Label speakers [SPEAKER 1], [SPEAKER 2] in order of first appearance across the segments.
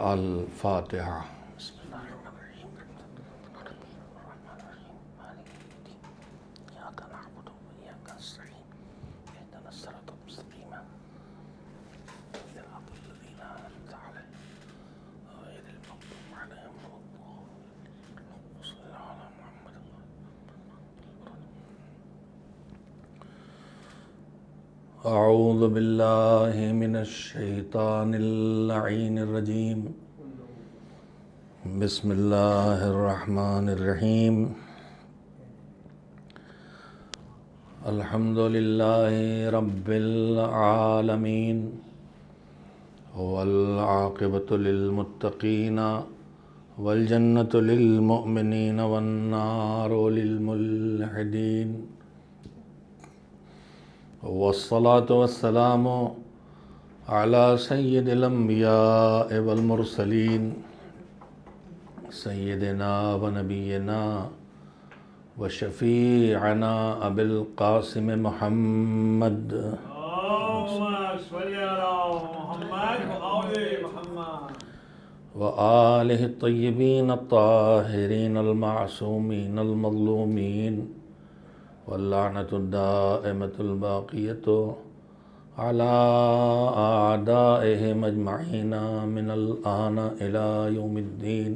[SPEAKER 1] الفاتحة. أعوذ بالله من الشيطان اللعين الرجيم. بسم الله الرحمن الرحيم. الحمد لله رب العالمين والعاقبة للمتقين والجنة للمؤمنين والنار للملحدين، والصلاة والسلام على سيد الأنبياء والمرسلين سيدنا ونبينا وشفيعنا أبي القاسم محمد وآله الطيبين الطاهرين المعصومين المظلومين، واللعنة الدائمة الباقية على أعدائهم أجمعين من الآن إلى يوم الدين.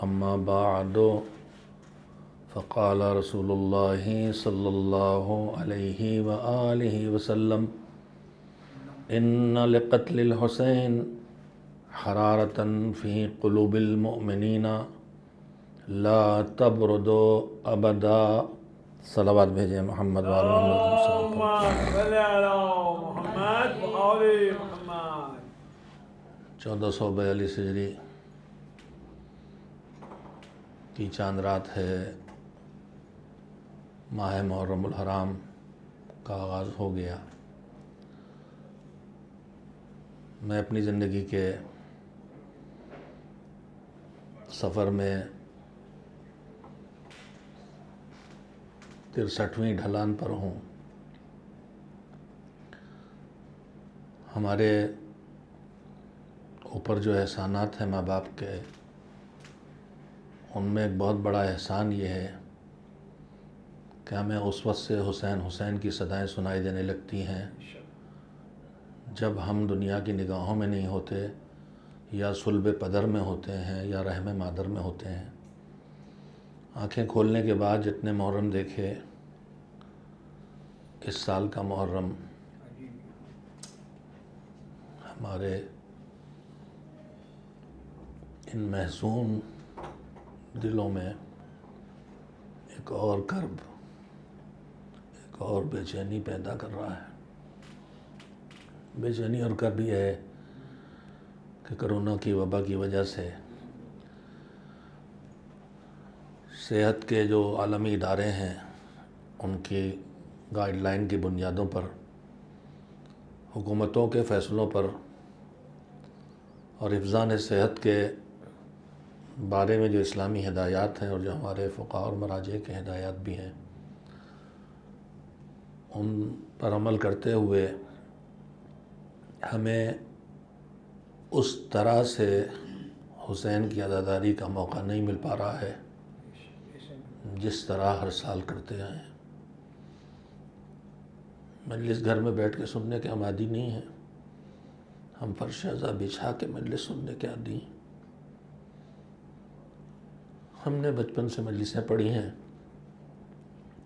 [SPEAKER 1] أما بعد، فقال رسول الله صلى الله عليه وآله وسلم: إن لقتل الحسين حرارة في قلوب المؤمنين لا تبرد أبدا. صلوات بھیجیں محمد وآل محمد. 1442 ہجری کی چاند رات ہے، ماہ محرم الحرام کا آغاز ہو گیا. میں اپنی زندگی کے سفر میں 63ویں ڈھلان پر ہوں. ہمارے اوپر جو احسانات ہیں ماں باپ کے، ان میں ایک بہت بڑا احسان یہ ہے کہ ہمیں اس وقت سے حسین حسین کی صدائیں سنائی دینے لگتی ہیں جب ہم دنیا کی نگاہوں میں نہیں ہوتے، یا صلب پدر میں ہوتے ہیں، یا رحم مادر میں ہوتے ہیں. آنکھیں کھولنے کے بعد جتنے محرم دیکھے، اس سال کا محرم ہمارے ان محزون دلوں میں ایک اور کرب، ایک اور بے چینی پیدا کر رہا ہے. بے چینی اور کرب یہ ہے کہ کرونا کی وبا کی وجہ سے صحت کے جو عالمی ادارے ہیں، ان کی گائیڈ لائن کی بنیادوں پر، حکومتوں کے فیصلوں پر اور حفظان صحت کے بارے میں جو اسلامی ہدایات ہیں اور جو ہمارے فقہاء اور مراجع کے ہدایات بھی ہیں، ان پر عمل کرتے ہوئے ہمیں اس طرح سے حسین کی عزاداری کا موقع نہیں مل پا رہا ہے جس طرح ہر سال کرتے آئے ہیں. مجلس گھر میں بیٹھ کے سننے کے ہم عادی نہیں ہیں. ہم فرش ازاں بچھا کے مجلس سننے کے عادی ہیں. ہم نے بچپن سے مجلسیں پڑھی ہیں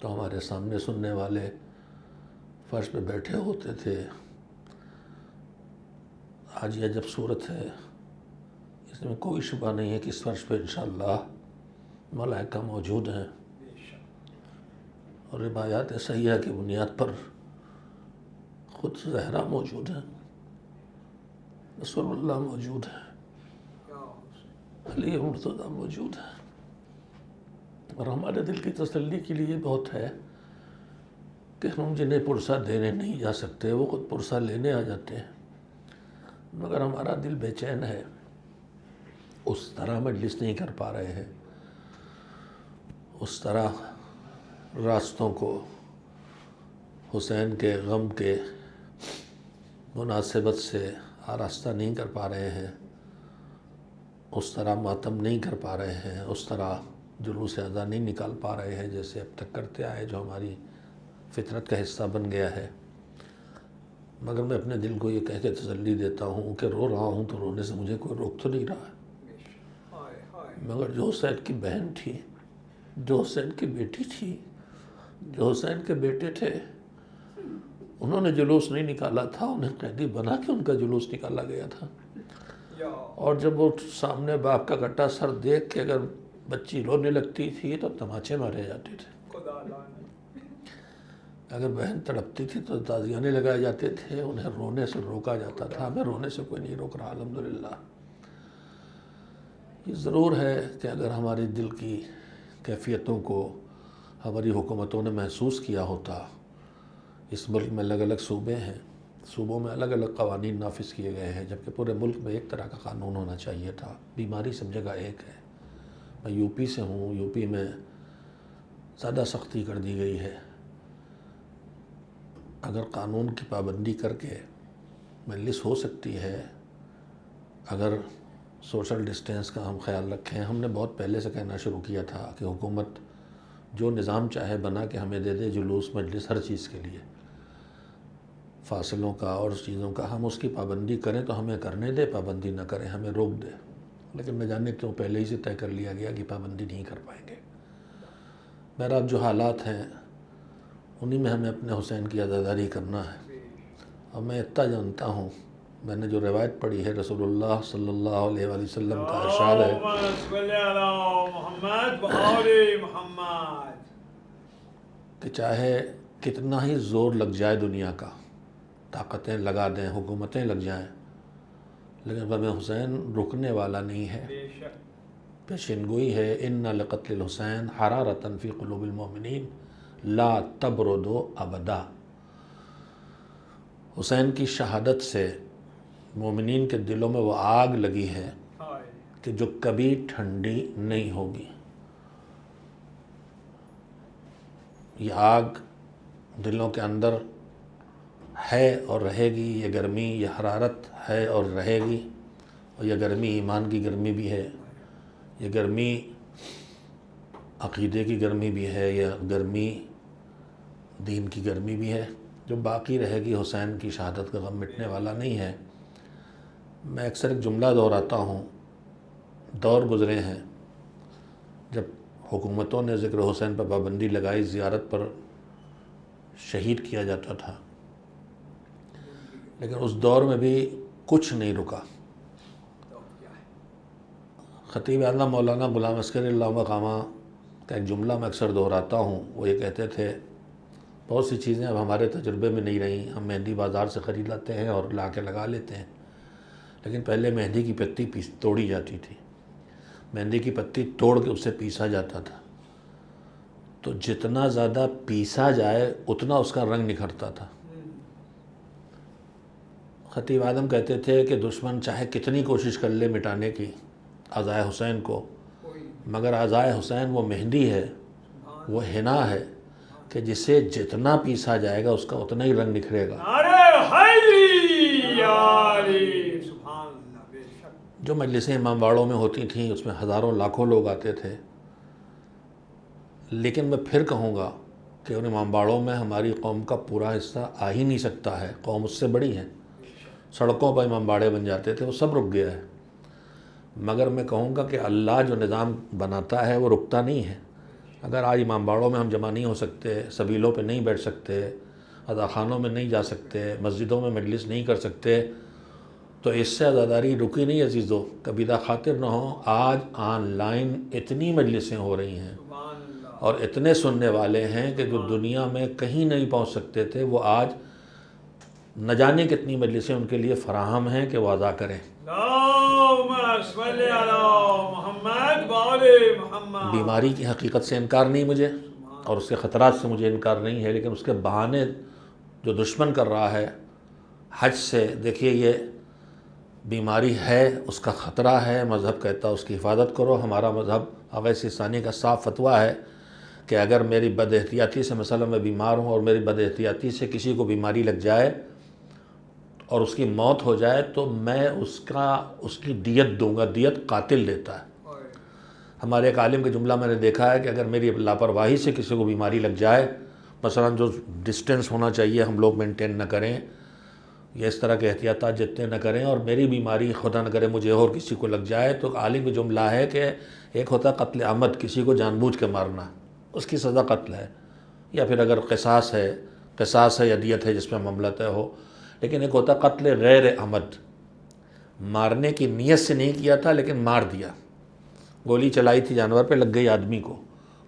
[SPEAKER 1] تو ہمارے سامنے سننے والے فرش پہ بیٹھے ہوتے تھے. آج یہ جب صورت ہے، اس میں کوئی شبہ نہیں ہے کہ اس فرش پہ انشاءاللہ ملائکہ موجود ہیں، اور روایات صحیحہ کی بنیاد پر خود زہرا موجود ہیں، رسول اللہ موجود ہیں، علی مرتضیٰ موجود ہیں. اور ہمارے دل کی تسلی کے لیے بہت ہے کہ ہم جنہیں پرسہ دینے نہیں جا سکتے وہ خود پرسہ لینے آ جاتے ہیں. مگر ہمارا دل بے چین ہے، اس طرح مجلس نہیں کر پا رہے ہیں، اس طرح راستوں کو حسین کے غم کے مناسبت سے آراستہ نہیں کر پا رہے ہیں. اس طرح ماتم نہیں کر پا رہے ہیں، اس طرح جلوس اعزاں نہیں نکال پا رہے ہیں جیسے اب تک کرتے آئے، جو ہماری فطرت کا حصہ بن گیا ہے۔ مگر میں اپنے دل کو یہ کہہ کے تسلی دیتا ہوں کہ رو رہا ہوں تو رونے سے مجھے کوئی روک تو نہیں رہا ہے، مگر جو حسین کی بہن تھی، جو حسین کی بیٹی تھی، جو حسین کے بیٹے تھے، انہوں نے جلوس نہیں نکالا تھا، انہیں قیدی بنا کے ان کا جلوس نکالا گیا تھا۔ اور جب وہ سامنے باپ کا کٹا سر دیکھ کے اگر بچی رونے لگتی تھی تو تماچے مارے جاتے تھے، اگر بہن تڑپتی تھی تو تازیانے لگائے جاتے تھے، انہیں رونے سے روکا جاتا تھا۔ ہمیں رونے سے کوئی نہیں روک رہا الحمدللہ۔ یہ ضرور ہے کہ اگر ہماری دل کی کیفیتوں کو ہماری حکومتوں نے محسوس کیا ہوتا، اس ملک میں الگ الگ صوبے ہیں، صوبوں میں الگ الگ قوانین نافذ کیے گئے ہیں، جبکہ پورے ملک میں ایک طرح کا قانون ہونا چاہیے تھا۔ بیماری سب جگہ ایک ہے۔ میں یو پی سے ہوں، یو پی میں زیادہ سختی کر دی گئی ہے۔ اگر قانون کی پابندی کر کے مجلس ہو سکتی ہے، اگر سوشل ڈسٹینس کا ہم خیال رکھیں، ہم نے بہت پہلے سے کہنا شروع کیا تھا کہ حکومت جو نظام چاہے بنا کے ہمیں دے دے، جلوس مجلس ہر چیز کے لیے، فاصلوں کا اور چیزوں کا، ہم اس کی پابندی کریں تو ہمیں کرنے دے، پابندی نہ کریں ہمیں روک دے۔ لیکن نہ جانے کیوں پہلے ہی سے طے کر لیا گیا کہ پابندی نہیں کر پائیں گے۔ بہرحال جو حالات ہیں انہی میں ہمیں اپنے حسین کی عزاداری کرنا ہے۔ اور میں اتنا جانتا ہوں، میں نے جو روایت پڑھی ہے، رسول اللہ صلی اللہ علیہ وآلہ وسلم کا ارشاد ہے کہ چاہے کتنا ہی زور لگ جائے دنیا کا، طاقتیں لگا دیں، حکومتیں لگ جائیں، لیکن غم حسین رکنے والا نہیں ہے۔ پیشنگوئی ہے، ان لقتل الحسین حرارۃ فی قلوب المؤمنین لا تبرد ابدا۔ حسین کی شہادت سے مومنین کے دلوں میں وہ آگ لگی ہے کہ جو کبھی ٹھنڈی نہیں ہوگی۔ یہ آگ دلوں کے اندر ہے اور رہے گی، یہ گرمی، یہ حرارت ہے اور رہے گی، اور یہ گرمی ایمان کی گرمی بھی ہے، یہ گرمی عقیدے کی گرمی بھی ہے، یہ گرمی دین کی گرمی بھی ہے، جو باقی رہے گی۔ حسین کی شہادت کا غم مٹنے والا نہیں ہے۔ میں اکثر ایک جملہ دہراتا ہوں، دور گزرے ہیں جب حکومتوں نے ذکر حسین پر پابندی لگائی، زیارت پر شہید کیا جاتا تھا، لیکن اس دور میں بھی کچھ نہیں رکا۔ خطیب اعظم مولانا غلام عسکری اللہ مقامہ کا ایک جملہ میں اکثر دہراتا ہوں، وہ یہ کہتے تھے بہت سی چیزیں اب ہمارے تجربے میں نہیں رہیں، ہم مہندی بازار سے خرید لاتے ہیں اور لا کے لگا لیتے ہیں، لیکن پہلے مہندی کی پتی توڑی جاتی تھی، مہندی کی پتی توڑ کے اسے پیسا جاتا تھا، تو جتنا زیادہ پیسا جائے اتنا اس کا رنگ نکھرتا تھا۔ خطیب اعظم کہتے تھے کہ دشمن چاہے کتنی کوشش کر لے مٹانے کی عزائے حسین کو، مگر عزائے حسین وہ مہندی ہے، وہ حنا ہے کہ جسے جتنا پیسا جائے گا اس کا اتنا ہی رنگ نکھرے گا۔ جو مجلسیں امام باڑوں میں ہوتی تھیں اس میں ہزاروں لاکھوں لوگ آتے تھے، لیکن میں پھر کہوں گا کہ ان امام باڑوں میں ہماری قوم کا پورا حصہ آ ہی نہیں سکتا ہے، قوم اس سے بڑی ہے۔ سڑکوں پر امام باڑے بن جاتے تھے، وہ سب رک گیا ہے، مگر میں کہوں گا کہ اللہ جو نظام بناتا ہے وہ رکتا نہیں ہے۔ اگر آج امام باڑوں میں ہم جمع نہیں ہو سکتے، سبیلوں پہ نہیں بیٹھ سکتے، عزاخانوں میں نہیں جا سکتے، مسجدوں میں مجلس نہیں کر سکتے، تو اس سے عزاداری رکی نہیں عزیزو، کبیدہ خاطر نہ ہو۔ آج آن لائن اتنی مجلسیں ہو رہی ہیں اور اتنے سننے والے ہیں کہ جو دنیا میں کہیں نہیں پہنچ سکتے تھے، وہ آج نہ جانے کتنی مجلسیں ان کے لیے فراہم ہیں کہ وہ ادا کریں۔ بیماری کی حقیقت سے انکار نہیں مجھے، اور اس کے خطرات سے مجھے انکار نہیں ہے، لیکن اس کے بہانے جو دشمن کر رہا ہے حج سے، دیکھیے یہ بیماری ہے، اس کا خطرہ ہے، مذہب کہتا ہے اس کی حفاظت کرو۔ ہمارا مذہب آغا سیستانی کا صاف فتویٰ ہے کہ اگر میری بد احتیاطی سے مثلا میں بیمار ہوں اور میری بد احتیاطی سے کسی کو بیماری لگ جائے اور اس کی موت ہو جائے تو میں اس کی دیت دوں گا. دیت قاتل دیتا ہے. ہمارے ایک عالم کا جملہ میں نے دیکھا ہے کہ اگر میری لاپرواہی سے کسی کو بیماری لگ جائے، مثلا جو ڈسٹینس ہونا چاہیے ہم لوگ مینٹین نہ کریں یا اس طرح کے احتیاطات جتنے نہ کریں، اور میری بیماری خدا نہ کرے مجھے اور کسی کو لگ جائے، تو عالم کا جملہ ہے کہ ایک ہوتا ہے قتل عمد، کسی کو جان بوجھ کے مارنا، اس کی سزا قتل ہے، یا پھر اگر قصاص ہے یا دیت ہے جس میں معاملہ طے ہو. لیکن ایک ہوتا ہے قتل غیر عمد، مارنے کی نیت سے نہیں کیا تھا لیکن مار دیا، گولی چلائی تھی جانور پہ، لگ گئی آدمی کو،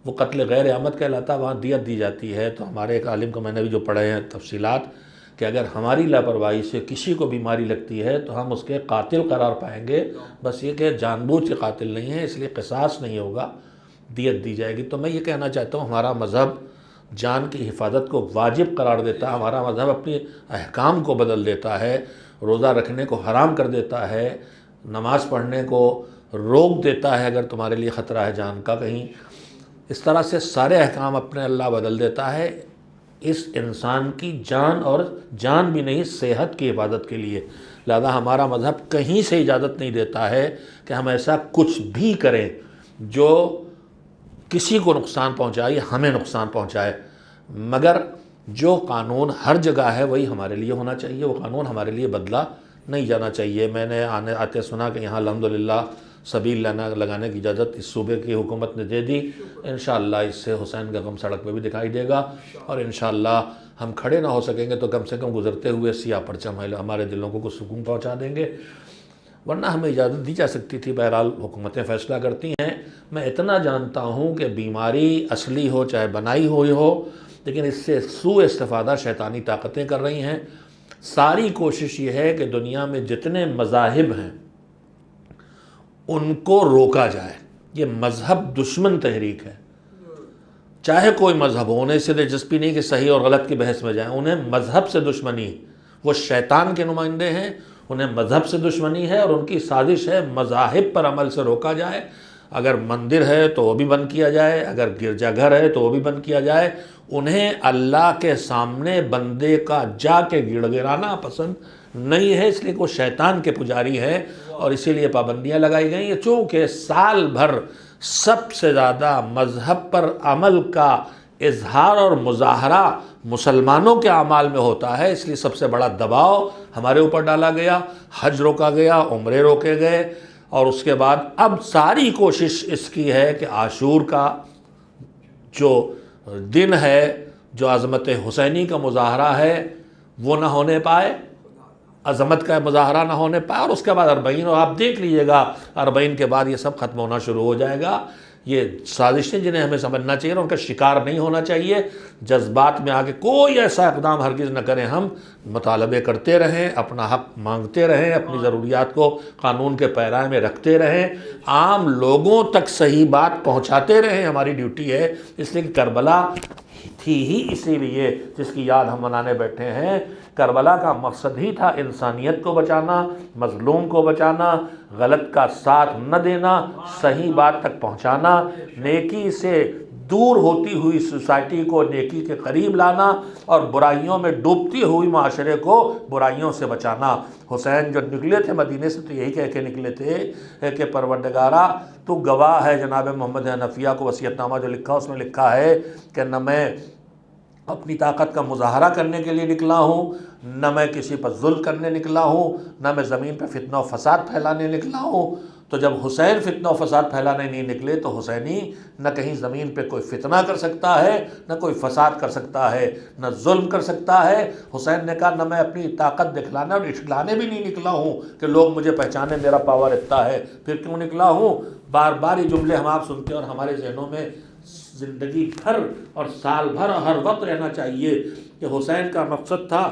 [SPEAKER 1] وہ قتل غیر عمد کہلاتا. وہاں دیت دی جاتی ہے. تو ہمارے ایک عالم کو میں نے بھی جو پڑھے ہیں تفصیلات، کہ اگر ہماری لاپرواہی سے کسی کو بیماری لگتی ہے تو ہم اس کے قاتل قرار پائیں گے، بس یہ کہ جان بوجھ کے قاتل نہیں ہے، اس لیے قصاص نہیں ہوگا، دیت دی جائے گی. تو میں یہ کہنا چاہتا ہوں ہمارا مذہب جان کی حفاظت کو واجب قرار دیتا ہے. ہمارا مذہب اپنی احکام کو بدل دیتا ہے، روزہ رکھنے کو حرام کر دیتا ہے، نماز پڑھنے کو روک دیتا ہے اگر تمہارے لیے خطرہ ہے جان کا کہیں. اس طرح سے سارے احکام اپنے اللہ بدل دیتا ہے اس انسان کی جان، اور جان بھی نہیں، صحت کی حفاظت کے لیے. لہذا ہمارا مذہب کہیں سے اجازت نہیں دیتا ہے کہ ہم ایسا کچھ بھی کریں جو کسی کو نقصان پہنچائے یا ہمیں نقصان پہنچائے، مگر جو قانون ہر جگہ ہے وہی ہمارے لیے ہونا چاہیے. وہ قانون ہمارے لیے بدلا نہیں جانا چاہیے. میں نے آتے سنا کہ یہاں الحمدللہ سبیل لگانے کی اجازت اس صوبے کی حکومت نے دے دی. انشاءاللہ اس سے حسین کا غم سڑک پہ بھی دکھائی دے گا، اور انشاءاللہ ہم کھڑے نہ ہو سکیں گے تو کم سے کم گزرتے ہوئے سیاہ پرچم ہمارے دلوں کو کچھ سکون پہنچا دیں گے. ورنہ ہمیں اجازت دی جا سکتی تھی. بہرحال حکومتیں فیصلہ کرتی ہیں. میں اتنا جانتا ہوں کہ بیماری اصلی ہو چاہے بنائی ہوئی ہو، لیکن اس سے سوء استفادہ شیطانی طاقتیں کر رہی ہیں. ساری کوشش یہ ہے کہ دنیا میں جتنے مذاہب ہیں ان کو روکا جائے. یہ مذہب دشمن تحریک ہے. چاہے کوئی مذہب ہو، انہیں سے دلچسپی نہیں کہ صحیح اور غلط کی بحث میں جائیں، انہیں مذہب سے دشمنی. وہ شیطان کے نمائندے ہیں، انہیں مذہب سے دشمنی ہے، اور ان کی سازش ہے مذاہب پر عمل سے روکا جائے. اگر مندر ہے تو وہ بھی بند کیا جائے، اگر گرجا گھر ہے تو وہ بھی بند کیا جائے. انہیں اللہ کے سامنے بندے کا جا کے گڑ گڑانا پسند نہیں ہے، اس لیے وہ شیطان کے پجاری ہے، اور اسی لیے پابندیاں لگائی گئی ہیں. چونکہ سال بھر سب سے زیادہ مذہب پر عمل کا اظہار اور مظاہرہ مسلمانوں کے اعمال میں ہوتا ہے، اس لیے سب سے بڑا دباؤ ہمارے اوپر ڈالا گیا. حج روکا گیا، عمرے روکے گئے، اور اس کے بعد اب ساری کوشش اس کی ہے کہ عاشور کا جو دن ہے، جو عظمت حسینی کا مظاہرہ ہے، وہ نہ ہونے پائے، عظمت کا مظاہرہ نہ ہونے پائے. اور اس کے بعد 40، اور آپ دیکھ لیجئے گا 40 کے بعد یہ سب ختم ہونا شروع ہو جائے گا. یہ سازشیں جنہیں ہمیں سمجھنا چاہیے اور ان کا شکار نہیں ہونا چاہیے. جذبات میں آگے کوئی ایسا اقدام ہرگز نہ کریں. ہم مطالبے کرتے رہیں، اپنا حق مانگتے رہیں، اپنی ضروریات کو قانون کے پیرائے میں رکھتے رہیں، عام لوگوں تک صحیح بات پہنچاتے رہیں. ہماری ڈیوٹی ہے. اس لیے کہ کربلا تھی ہی اسی لیے جس کی یاد ہم منانے بیٹھے ہیں. کربلا کا مقصد ہی تھا انسانیت کو بچانا، مظلوم کو بچانا، غلط کا ساتھ نہ دینا، صحیح بات تک پہنچانا، نیکی سے دور ہوتی ہوئی سوسائٹی کو نیکی کے قریب لانا، اور برائیوں میں ڈوبتی ہوئی معاشرے کو برائیوں سے بچانا. حسین جو نکلے تھے مدینے سے تو یہی کہہ کے نکلے تھے کہ پروردگارا تو گواہ ہے. جناب محمد حنفیہ کو وصیت نامہ جو لکھا اس میں لکھا ہے کہ نہ میں اپنی طاقت کا مظاہرہ کرنے کے لیے نکلا ہوں، نہ میں کسی پر ظلم کرنے نکلا ہوں، نہ میں زمین پہ فتنہ و فساد پھیلانے نکلا ہوں. تو جب حسین فتنہ و فساد پھیلانے نہیں نکلے تو حسینی نہ کہیں زمین پہ کوئی فتنہ کر سکتا ہے، نہ کوئی فساد کر سکتا ہے، نہ ظلم کر سکتا ہے. حسین نے کہا نہ میں اپنی طاقت دکھلانے اور اٹھلانے بھی نہیں نکلا ہوں کہ لوگ مجھے پہچانے میرا پاور اتنا ہے. پھر کیوں نکلا ہوں؟ بار بار یہ جملے ہم آپ سنتے ہیں اور ہمارے ذہنوں میں زندگی بھر اور سال بھر ہر وقت رہنا چاہیے کہ حسین کا مقصد تھا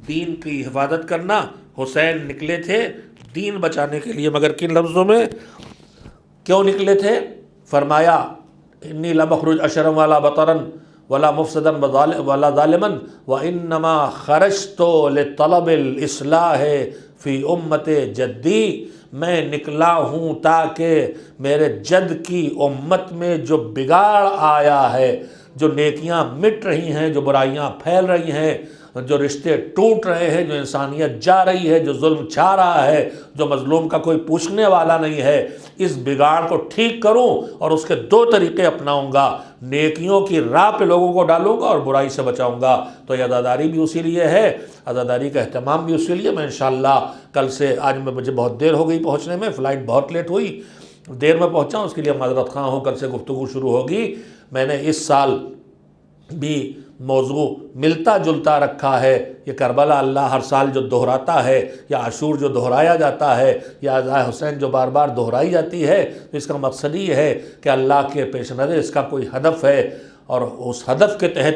[SPEAKER 1] دین کی حفاظت کرنا. حسین نکلے تھے دین بچانے کے لیے، مگر کن لفظوں میں کیوں نکلے تھے؟ فرمایا انی لم اخرج اشرا ولا بطرا ولا مفسدا ولا ظالما وانما خرجت لطلب الاصلاح فی امت جدی. میں نکلا ہوں تاکہ میرے جد کی امت میں جو بگاڑ آیا ہے، جو نیکیاں مٹ رہی ہیں، جو برائیاں پھیل رہی ہیں، جو رشتے ٹوٹ رہے ہیں، جو انسانیت جا رہی ہے، جو ظلم چھا رہا ہے، جو مظلوم کا کوئی پوچھنے والا نہیں ہے، اس بگاڑ کو ٹھیک کروں اور اس کے دو طریقے اپناؤں گا، نیکیوں کی راہ پہ لوگوں کو ڈالوں گا اور برائی سے بچاؤں گا۔ تو یہ عزاداری بھی اسی لیے ہے، عزاداری کا اہتمام بھی اسی لیے۔ میں انشاءاللہ کل سے، آج مجھے بہت دیر ہو گئی پہنچنے میں، فلائٹ بہت لیٹ ہوئی، دیر میں پہنچا ہوں، اس کے لیے معذرت خواہ ہوں۔ کل سے گفتگو شروع ہوگی۔ میں نے اس سال بھی موضوع ملتا جلتا رکھا ہے۔ یہ کربلا اللہ ہر سال جو دہراتا ہے، یا عاشور جو دہرایا جاتا ہے، یا عزائے حسین جو بار بار دہرائی جاتی ہے، تو اس کا مقصد یہ ہے کہ اللہ کے پیش نظر اس کا کوئی ہدف ہے، اور اس ہدف کے تحت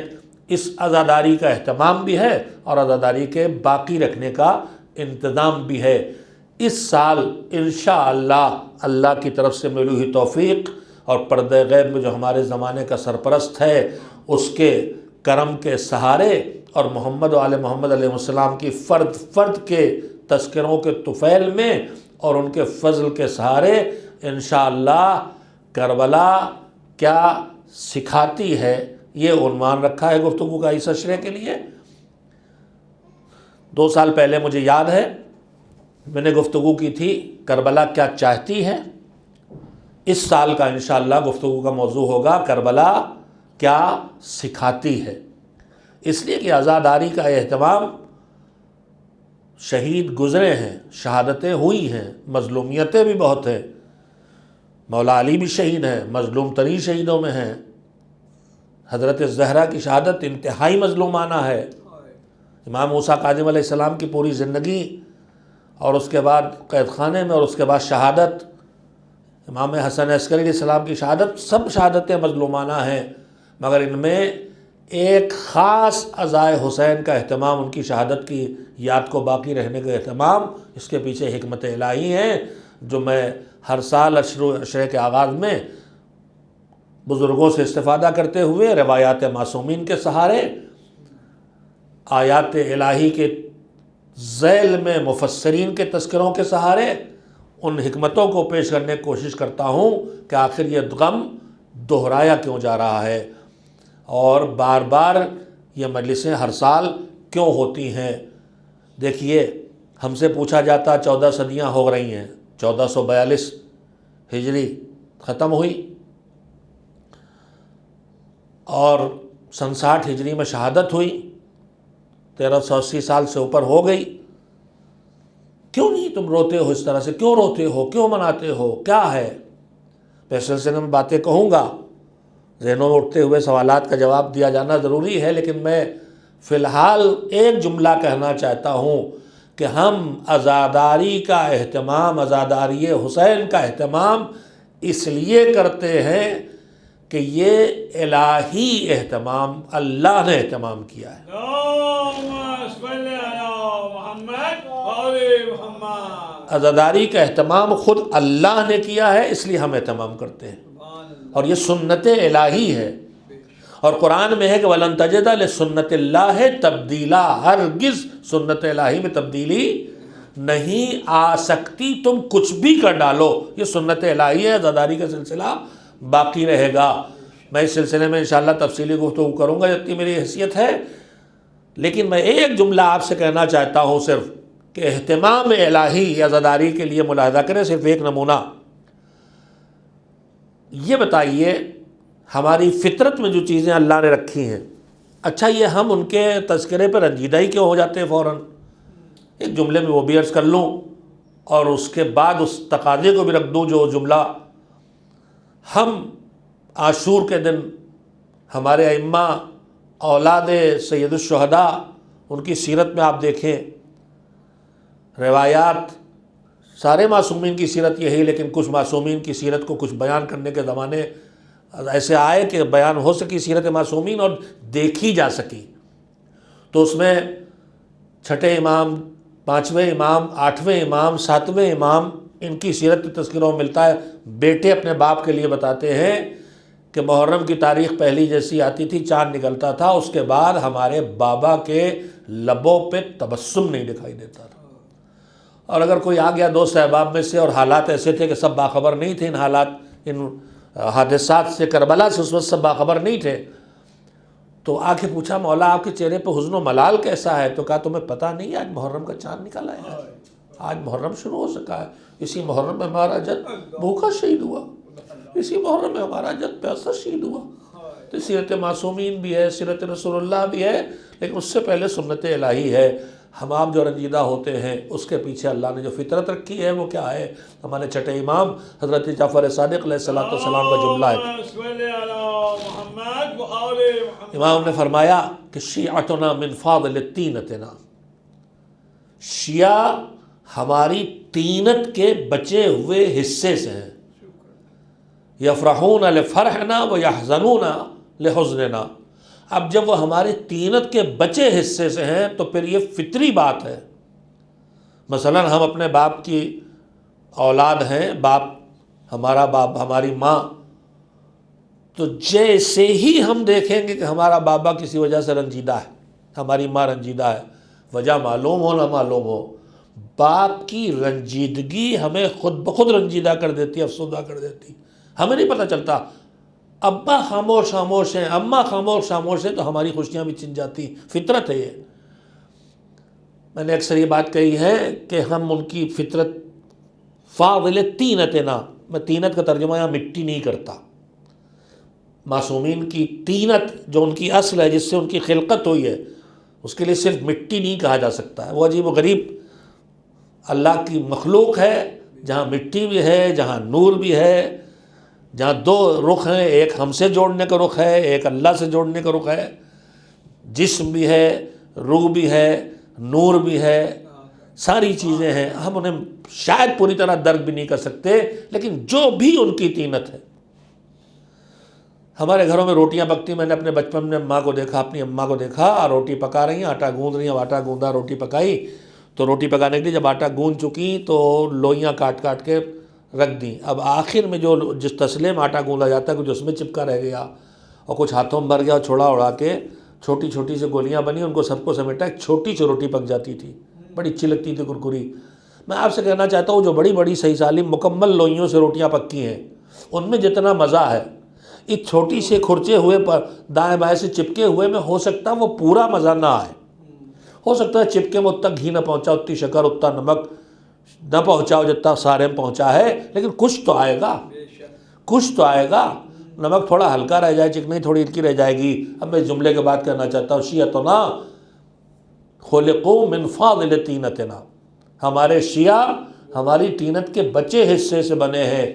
[SPEAKER 1] اس عزاداری کا اہتمام بھی ہے اور عزاداری کے باقی رکھنے کا انتظام بھی ہے۔ اس سال انشاءاللہ اللہ کی طرف سے ملی ہوئی توفیق اور پردہ غیب میں جو ہمارے زمانے کا سرپرست ہے، اس کے کرم کے سہارے اور محمد و آل محمد علیہ السلام کی فرد فرد کے تذکروں کے طفیل میں اور ان کے فضل کے سہارے انشاءاللہ کربلا کیا سکھاتی ہے، یہ عنوان رکھا ہے گفتگو کا اس اشرے کے لیے۔ 2 سال پہلے مجھے یاد ہے میں نے گفتگو کی تھی کربلا کیا چاہتی ہے۔ اس سال کا انشاءاللہ گفتگو کا موضوع ہوگا کربلا کیا سکھاتی ہے، اس لیے کہ عزاداری کا اہتمام، شہید گزرے ہیں، شہادتیں ہوئی ہیں، مظلومیتیں بھی بہت ہیں۔ مولا علی بھی شہید ہیں، مظلوم ترین شہیدوں میں ہیں۔ حضرت زہرا کی شہادت انتہائی مظلومانہ ہے۔ امام موسیٰ کاظم علیہ السلام کی پوری زندگی اور اس کے بعد قید خانے میں اور اس کے بعد شہادت، امام حسن عسکری علیہ السلام کی شہادت، سب شہادتیں مظلومانہ ہیں، مگر ان میں ایک خاص عزائے حسین کا اہتمام، ان کی شہادت کی یاد کو باقی رہنے کا اہتمام، اس کے پیچھے حکمت الہی ہیں جو میں ہر سال عشرے کے آغاز میں بزرگوں سے استفادہ کرتے ہوئے، روایات معصومین کے سہارے، آیات الہی کے ذیل میں مفسرین کے تذکروں کے سہارے ان حکمتوں کو پیش کرنے کی کوشش کرتا ہوں کہ آخر یہ غم دہرایا کیوں جا رہا ہے اور بار بار یہ مجلسیں ہر سال کیوں ہوتی ہیں۔ دیکھیے، ہم سے پوچھا جاتا 14 صدیاں ہو رہی ہیں، 1442 ہجری ختم ہوئی اور 67 ہجری میں شہادت ہوئی، 1380 سال سے اوپر ہو گئی۔ کیوں نہیں تم روتے ہو اس طرح سے؟ کیوں روتے ہو؟ کیوں مناتے ہو؟ کیا ہے؟ میں اس سلسلے میں باتیں کہوں گا، ذہنوں میں اٹھتے ہوئے سوالات کا جواب دیا جانا ضروری ہے، لیکن میں فی الحال ایک جملہ کہنا چاہتا ہوں کہ ہم عزاداری کا اہتمام، عزاداری حسین کا اہتمام اس لیے کرتے ہیں کہ یہ الہی اہتمام اللہ نے اہتمام کیا ہے۔ عزاداری کا اہتمام خود اللہ نے کیا ہے، اس لیے ہم اہتمام کرتے ہیں، اور یہ سنت الہی ہے، اور قرآن میں ہے کہ وَلَن تَجِدَ لِسُنَّتِ اللَّهِ تَبْدِيلًا، ہرگز سنت الہی میں تبدیلی نہیں آ سکتی، تم کچھ بھی کر ڈالو، یہ سنت الہی ہے، عزاداری کا سلسلہ باقی رہے گا۔ میں اس سلسلے میں انشاءاللہ تفصیلی گفتگو کروں گا جتنی میری حیثیت ہے، لیکن میں ایک جملہ آپ سے کہنا چاہتا ہوں صرف کہ اہتمام الہی عزاداری کے لیے ملاحظہ کریں، صرف ایک نمونہ یہ بتائیے، ہماری فطرت میں جو چیزیں اللہ نے رکھی ہیں، اچھا یہ ہم ان کے تذکرے پہ رنجیدہ ہی کیوں ہو جاتے ہیں فوراً؟ ایک جملے میں وہ بھی عرض کر لوں اور اس کے بعد اس تقاضے کو بھی رکھ دوں جو جملہ، ہم عاشور کے دن ہمارے ائمہ اولاد سید الشہداء، ان کی سیرت میں آپ دیکھیں، روایات، سارے معصومین کی سیرت یہی، لیکن کچھ معصومین کی سیرت کو کچھ بیان کرنے کے زمانے ایسے آئے کہ بیان ہو سکی سیرت معصومین اور دیکھی جا سکی، تو اس میں 6 امام، 5ویں امام، 8ویں امام، 7ویں امام، ان کی سیرت کے تذکروں میں ملتا ہے۔ بیٹے اپنے باپ کے لیے بتاتے ہیں کہ محرم کی تاریخ پہلی جیسی آتی تھی، چاند نکلتا تھا، اس کے بعد ہمارے بابا کے لبوں پہ تبسم نہیں دکھائی دیتا تھا، اور اگر کوئی آ گیا دوست احباب میں سے، اور حالات ایسے تھے کہ سب باخبر نہیں تھے ان حالات، ان حادثات سے، کربلا سے اس وقت سب باخبر نہیں تھے، تو آ کے پوچھا مولا آپ کے چہرے پہ حزن و ملال کیسا ہے؟ تو کہا تمہیں پتہ نہیں آج محرم کا چاند نکل آیا ہے، آج محرم شروع ہو سکا ہے، اسی محرم میں ہمارا جد بھوکا شہید ہوا، اسی محرم میں ہمارا جد پیاسا شہید ہوا۔ تو سیرت معصومین بھی ہے، سیرت رسول اللہ بھی ہے، لیکن اس سے پہلے سنت الہی ہے۔ ہم آپ جو رنجیدہ ہوتے ہیں اس کے پیچھے اللہ نے جو فطرت رکھی ہے وہ کیا ہے؟ ہمارے چھٹے امام حضرت جعفر صادق علیہ السلام کا جملہ ہے، امام نے فرمایا کہ شیعتنا من فاضل طینتنا، شیعہ ہماری طینت کے بچے ہوئے حصے سے ہیں، یفرحون لفرحنا ویحزنون لحزننا۔ اب جب وہ ہمارے طینت کے بچے حصے سے ہیں تو پھر یہ فطری بات ہے۔ مثلا ہم اپنے باپ کی اولاد ہیں، باپ ہمارا باپ ہماری ماں، تو جیسے ہی ہم دیکھیں گے کہ ہمارا بابا کسی وجہ سے رنجیدہ ہے، ہماری ماں رنجیدہ ہے، وجہ معلوم ہو نہ معلوم ہو، باپ کی رنجیدگی ہمیں خود بخود رنجیدہ کر دیتی، افسردہ کر دیتی، ہمیں نہیں پتہ چلتا۔ ابا خاموش خاموش ہیں، اماں خاموش خاموش ہیں، تو ہماری خوشیاں بھی چھن جاتی، فطرت ہے یہ۔ میں نے اکثر یہ بات کہی ہے کہ ہم ان کی فطرت فاضل طینتنا، میں طینت کا ترجمہ یہاں مٹی نہیں کرتا، معصومین کی طینت جو ان کی اصل ہے، جس سے ان کی خلقت ہوئی ہے، اس کے لیے صرف مٹی نہیں کہا جا سکتا ہے، وہ عجیب و غریب اللہ کی مخلوق ہے، جہاں مٹی بھی ہے، جہاں نور بھی ہے، جہاں دو رخ ہیں، ایک ہم سے جوڑنے کا رخ ہے، ایک اللہ سے جوڑنے کا رخ ہے، جسم بھی ہے، روح بھی ہے، نور بھی ہے، ساری چیزیں ہیں، ہم انہیں شاید پوری طرح درک بھی نہیں کر سکتے، لیکن جو بھی ان کی طینت ہے۔ ہمارے گھروں میں روٹیاں پکتی، میں نے اپنے بچپن میں اماں کو دیکھا، اپنی اماں کو دیکھا، روٹی پکا رہی ہیں، آٹا گوندھ رہی ہیں، آٹا گوندا روٹی پکائی، تو روٹی پکانے کے لیے جب آٹا گوندھ چکی تو لوئیاں کاٹ کاٹ کے رکھ دیں۔ اب آخر میں جو جس تسلے میں آٹا گوندا جاتا ہے کچھ اس میں چپکا رہ گیا اور کچھ ہاتھوں میں بھر گیا، چھوڑا اڑا کے چھوٹی چھوٹی سے گولیاں بنی، ان کو سب کو سمیٹا، ایک چھوٹی سی روٹی پک جاتی تھی، بڑی اچھی لگتی تھی، کرکری۔ میں آپ سے کہنا چاہتا ہوں جو بڑی بڑی صحیح سالم مکمل لوئیوں سے روٹیاں پکی ہیں، ان میں جتنا مزہ ہے اس چھوٹی سے کھرچے ہوئے پر دائیں بائیں سے چپکے ہوئے میں ہو سکتا ہے وہ پورا مزہ نہ آئے، ہو سکتا ہے چپکے میں اتنا گھی نہ پہنچا، اتنی شکر، اتنا نمک نہ پہنچاؤ جتنا سارے میں پہنچا ہے، لیکن کچھ تو آئے گا، کچھ تو آئے گا۔ نمک تھوڑا ہلکا رہ جائے، چکنی تھوڑی ہلکی رہ جائے گی۔ اب میں جملے کے بعد کہنا چاہتا ہوں شیعتنا خلقوا من فاضل طینتنا، ہمارے شیعہ ہماری طینت کے بچے حصے سے بنے ہیں۔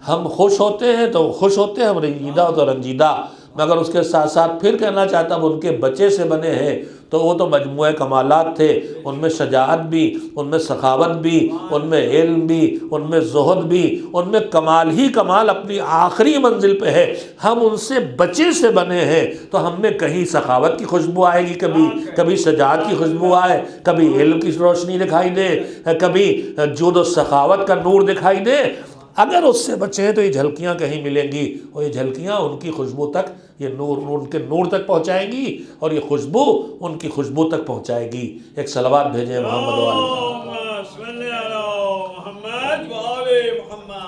[SPEAKER 1] ہم خوش ہوتے ہیں تو خوش ہوتے ہیں، ہم رنجیدہ ہو تو رنجیدہ، مگر اس کے ساتھ ساتھ پھر کہنا چاہتا ہوں ان کے بچے سے بنے ہیں تو وہ تو مجموعہ کمالات تھے، ان میں شجاعت بھی، ان میں سخاوت بھی، ان میں علم بھی، ان میں زہد بھی، ان میں کمال ہی کمال اپنی آخری منزل پہ ہے۔ ہم ان سے بچے سے بنے ہیں تو ہم میں کہیں سخاوت کی خوشبو آئے گی، کبھی شجاعت کی خوشبو آئے، کبھی علم کی روشنی دکھائی دے، کبھی جود و سخاوت کا نور دکھائی دے۔ اگر اس سے بچے ہیں تو یہ جھلکیاں کہیں ملیں گی، اور یہ جھلکیاں ان کی خوشبو تک، یہ نور ان کے نور تک پہنچائیں گی، اور یہ خوشبو ان کی خوشبو تک پہنچائے گی۔ ایک صلوات بھیجیں محمد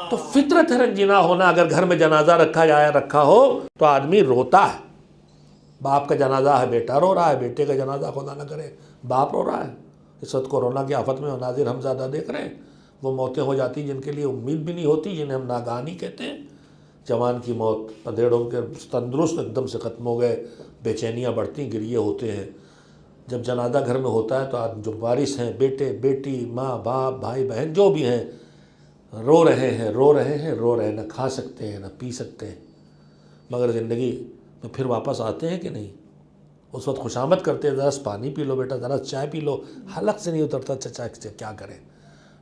[SPEAKER 1] تو فطرت ہے رنجینا ہونا۔ اگر گھر میں جنازہ رکھا ہو تو آدمی روتا ہے، باپ کا جنازہ ہے، بیٹا رو رہا ہے، بیٹے کا جنازہ خدا نہ کرے باپ رو رہا ہے۔ اس وقت کورونا کی آفت میں مناظر ہم زیادہ دیکھ رہے ہیں، وہ موتیں ہو جاتی جن کے لیے امید بھی نہیں ہوتی، جنہیں ہم ناگہانی کہتے ہیں۔ جوان کی موت، پندھیڑوں کے تندرست ایک دم سے ختم ہو گئے، بے چینیاں بڑھتی، گریے ہوتے ہیں۔ جب جنازہ گھر میں ہوتا ہے تو جو وارث ہیں، بیٹے بیٹی، ماں باپ، بھائی بہن جو بھی ہیں، رو رہے ہیں، نہ کھا سکتے ہیں نہ پی سکتے ہیں، مگر زندگی میں پھر واپس آتے ہیں کہ نہیں؟ اس وقت خوشامد کرتے ہیں، ذرا پانی پی لو بیٹا، ذرا چائے پی لو، حلق سے نہیں اترتا چچا کیا کریں۔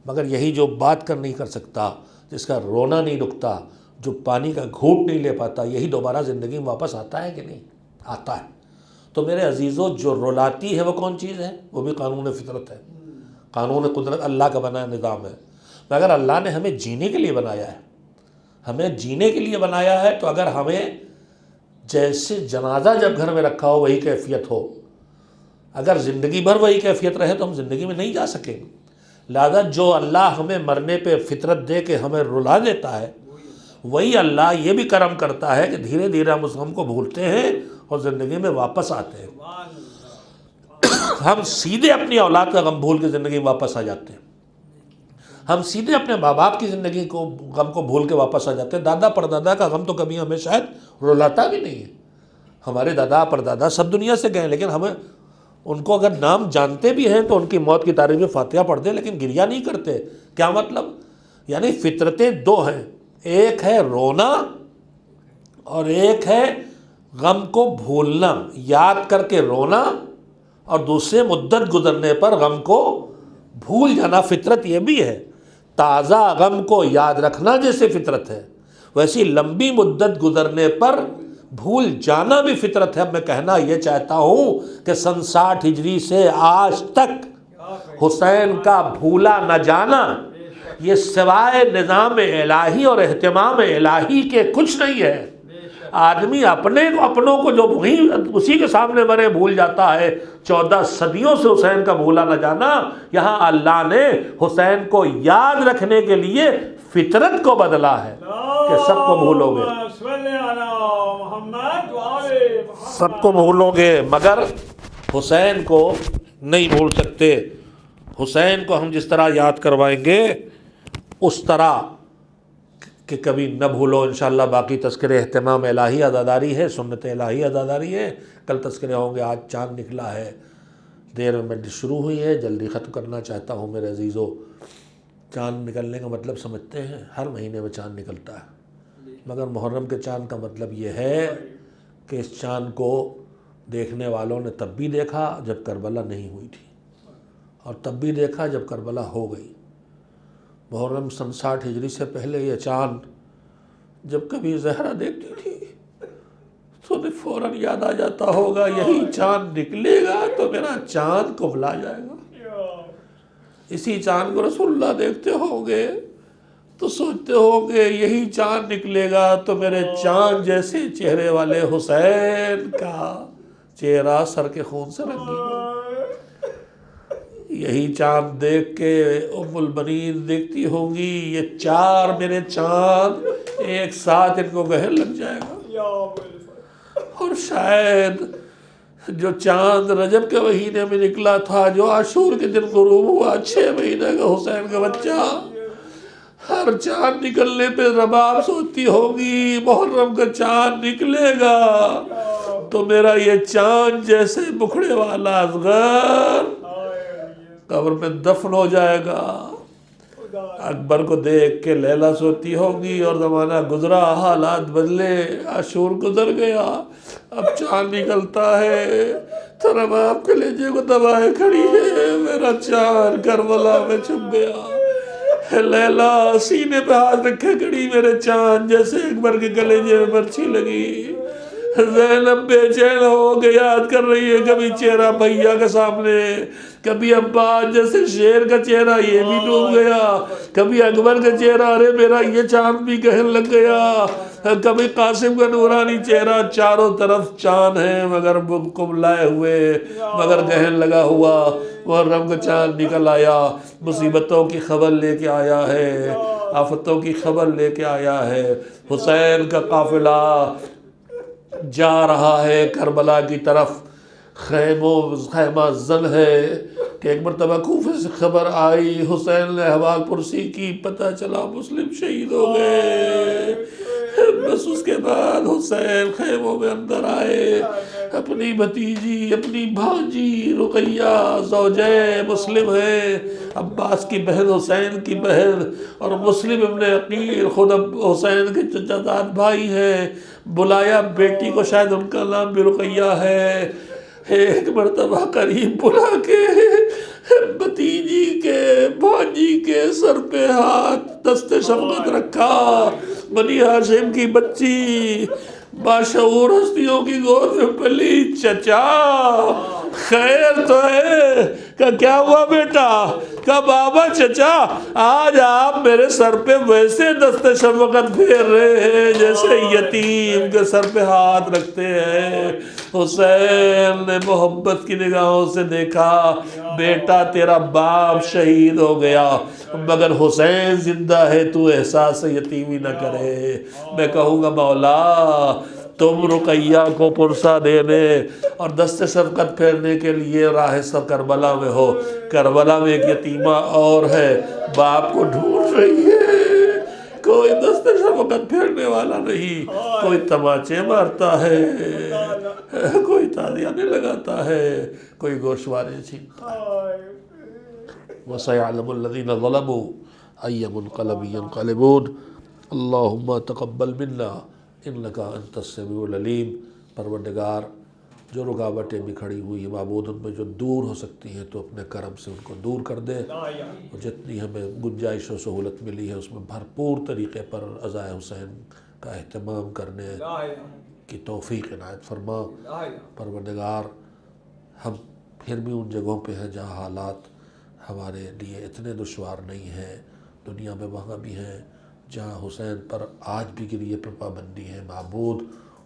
[SPEAKER 1] مگر یہی جو بات کر نہیں کر سکتا، جس کا رونا نہیں رکتا، جو پانی کا گھونٹ نہیں لے پاتا، یہی دوبارہ زندگی میں واپس آتا ہے کہ نہیں؟ آتا ہے۔ تو میرے عزیزو، جو رلاتی ہے وہ کون چیز ہے؟ وہ بھی قانون فطرت ہے، قانون قدرت اللہ کا بنایا نظام ہے۔ مگر اللہ نے ہمیں جینے کے لیے بنایا ہے، ہمیں جینے کے لیے بنایا ہے، تو اگر ہمیں جیسے جنازہ جب گھر میں رکھا ہو وہی کیفیت ہو، اگر زندگی بھر وہی کیفیت رہے تو ہم زندگی میں نہیں جا سکیں گے۔ لہذا جو اللہ ہمیں مرنے پہ فطرت دے کے ہمیں رلا دیتا ہے، وہی اللہ یہ بھی کرم کرتا ہے کہ دھیرے دھیرے ہم کو بھولتے ہیں اور زندگی میں واپس آتے ہیں۔ ہم سیدھے اپنی اولاد کا غم بھول کے زندگی میں واپس آ جاتے ہیں، ہم سیدھے اپنے ماں باپ کی زندگی کو غم کو بھول کے واپس آ جاتے ہیں۔ دادا پردادا کا غم تو کبھی ہمیں شاید رلاتا بھی نہیں ہے۔ ہمارے دادا پردادا سب دنیا سے گئے، لیکن ہمیں ان کو اگر نام جانتے بھی ہیں تو ان کی موت کی تاریخ میں فاتحہ پڑھ دیں، لیکن گریہ نہیں کرتے۔ کیا مطلب؟ یعنی فطرتیں دو ہیں، ایک ہے رونا اور ایک ہے غم کو بھولنا، یاد کر کے رونا، اور دوسرے مدت گزرنے پر غم کو بھول جانا۔ فطرت یہ بھی ہے، تازہ غم کو یاد رکھنا جیسے فطرت ہے، ویسی لمبی مدت گزرنے پر بھول جانا بھی فطرت ہے۔ اب میں کہنا یہ چاہتا ہوں کہ سن 60 ہجری سے آج تک حسین کا بھولا نہ جانا یہ سوائے نظام الہی اور اہتمام الہی کے کچھ نہیں ہے۔ آدمی اپنوں کو جو اسی کے سامنے مرے بھول جاتا ہے۔ 14 صدیوں سے حسین کا بھولا نہ جانا، یہاں اللہ نے حسین کو یاد رکھنے کے لیے فطرت کو بدلا ہے کہ سب کو بھولو گے، سب کو بھولو گے، مگر حسین کو نہیں بھول سکتے۔ حسین کو ہم جس طرح یاد کروائیں گے اس طرح کہ کبھی نہ بھولو۔ انشاءاللہ باقی تذکرے اہتمام الہی عزاداری ہے، سنت الہی عزاداری ہے، کل تذکرے ہوں گے۔ آج چاند نکلا ہے، دیر میں مجلس شروع ہوئی ہے، جلدی ختم کرنا چاہتا ہوں میرے عزیزو۔ چاند نکلنے کا مطلب سمجھتے ہیں؟ ہر مہینے میں چاند نکلتا ہے، مگر محرم کے چاند کا مطلب یہ ہے کہ اس چاند کو دیکھنے والوں نے تب بھی دیکھا جب کربلا نہیں ہوئی تھی، اور تب بھی دیکھا جب کربلا ہو گئی۔ محرم سن 60 ہجری سے پہلے یہ چاند جب کبھی زہرا دیکھتی تھی تو فوراً یاد آ جاتا ہوگا یہی چاند نکلے گا تو میرا چاند کو بھلا جائے گا۔ اسی چاند کو رسول اللہ دیکھتے ہوں گے تو سوچتے ہوں گے یہی چاند نکلے گا تو میرے چاند جیسے چہرے والے حسین کا چہرہ سر کے خون سے رنگین ہوگا۔ یہی چاند دیکھ کے ام البنین دیکھتی ہوگی یہ 4 میرے چاند ایک ساتھ ان کو گہر لگ جائے گا۔ اور شاید جو چاند رجب کے مہینے میں نکلا تھا، جو عاشور کے دن غروب ہوا، 6 مہینے کا حسین کا بچہ، ہر چاند نکلنے پہ رباب سوچتی ہوگی محرم کا چاند نکلے گا تو میرا یہ چاند جیسے بکھڑے والا اصغر قبر میں دفن ہو جائے گا۔ اکبر کو دیکھ کے لیلا سوتی ہوگی اور زمانہ گزرا، حالات بدلے، عاشور گزر گیا، اب چاند نکلتا ہے تو رباب کے لہجے کو دبائے کھڑی ہے، میرا چاند کربلا میں چھپ گیا۔ لیلا سینے پہ ہاتھ رکھے کھڑی، میرے چاند جیسے اکبر کے کلیجے میں برچھی لگی۔ زینب بے چین ہو کے یاد کر رہی ہے، کبھی چہرہ بھیا کے سامنے، کبھی عباس جیسے شیر کا چہرہ یہ بھی ڈوب گیا، کبھی اکبر کا چہرہ ارے میرا یہ چاند بھی گہن لگ گیا، کبھی قاسم کا نورانی چہرہ، چاروں طرف چاند ہے مگر کملائے ہوئے، مگر گہن لگا ہوا۔ محرم کا چاند نکل آیا، مصیبتوں کی خبر لے کے آیا ہے، آفتوں کی خبر لے کے آیا ہے۔ حسین کا قافلہ جا رہا ہے کربلا کی طرف، خیمہ زن ہے کہ ایک مرتبہ کوفے سے خبر آئی، حسین نے احوال پرسی کی، پتہ چلا مسلم شہید ہو گئے۔ بس اس کے بعد حسین خیموں میں اندر آئے، اپنی بھتیجی، اپنی بھانجی رقیہ زوجہ مسلم ہے، عباس کی بہن حسین کی بہن، اور مسلم ابن عقیل خود حسین کے چچا زاد بھائی ہیں، بلایا بیٹی کو، شاید ان کا نام بھی رقیہ ہے، ایک مرتبہ قریب بلا کے بھتیجی کے بھانجی کے سر پہ ہاتھ دست شفقت رکھا، بنی ہاشم کی بچی باشعور ہستیوں کی گود میں پلی، چچا خیر تو ہے؟ کہ کیا ہوا بیٹا؟ کہ بابا چچا آج آپ میرے سر پہ ویسے دست شفقت پھیر رہے ہیں جیسے یتیم کے سر پہ ہاتھ رکھتے ہیں۔ حسین نے محبت کی نگاہوں سے دیکھا، بیٹا تیرا باپ شہید ہو گیا مگر حسین زندہ ہے، تو احساس یتیمی نہ کرے۔ میں کہوں گا مولا تم رقیہ کو پرسہ دینے اور دست شفقت پھیرنے کے لیے راہ سر کربلا میں ہو. کربلا میں ایک یتیمہ اور ہے، باپ کو ڈھونڈ رہی ہے، کوئی دست شفقت پھیرنے والا نہیں. کوئی تماچے مارتا ہے، کوئی تالیانے لگاتا ہے، کوئی گوشوارے چھینتا ہے. وَسَيَعْلَمُ الَّذِينَ ظَلَمُوا أَيَّ مُنْقَلَبٍ يَنْقَلِبُونَ. اللہم تقبل منا انکا انت السمیع العلیم. پروردگار جو رکاوٹیں بھی کھڑی ہوئی ہیں معبود ان میں جو دور ہو سکتی ہیں تو اپنے کرم سے ان کو دور کر دے، اور جتنی ہمیں گنجائش و سہولت ملی ہے اس میں بھرپور طریقے پر عزائے حسین کا اہتمام کرنے کی توفیق عنایت فرما. پروردگار ہم پھر بھی ان جگہوں پہ ہیں جہاں حالات ہمارے لیے اتنے دشوار نہیں ہیں، دنیا میں وہاں بھی ہیں جہاں حسین پر آج بھی گریے پر پابندی ہے. معبود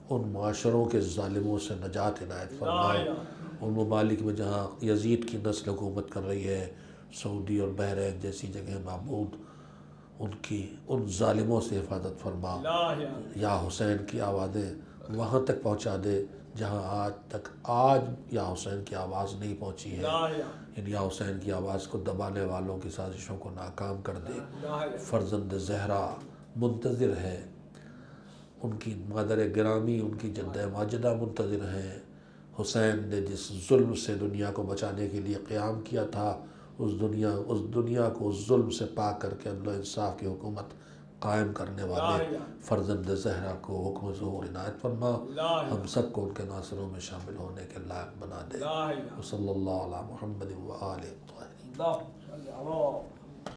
[SPEAKER 1] ان معاشروں کے ظالموں سے نجات عنایت فرما. ان ممالک میں جہاں یزید کی نسل حکومت کر رہی ہے، سعودی اور بحرین جیسی جگہ، معبود ان ظالموں سے حفاظت فرما. یا حسین کی آوازیں وہاں تک پہنچا دے جہاں آج یا حسین کی آواز نہیں پہنچی ہے. یا حسین کی آواز کو دبانے والوں کی سازشوں کو ناکام کر دے. فرزند زہرا منتظر ہے، ان کی مادر گرامی، ان کی جدہ ماجدہ منتظر ہیں. حسین نے جس ظلم سے دنیا کو بچانے کے لیے قیام کیا تھا، اس دنیا کو اس ظلم سے پاک کر کے عدل و انصاف کی حکومت قائم کرنے والے فرزند زہرا کو حکم ظہور عنایت فرما. ہم سب کو ان کے ناصروں میں شامل ہونے کے لائق بنا دے. صلی اللہ علی محمد و آلہ الطاہرین.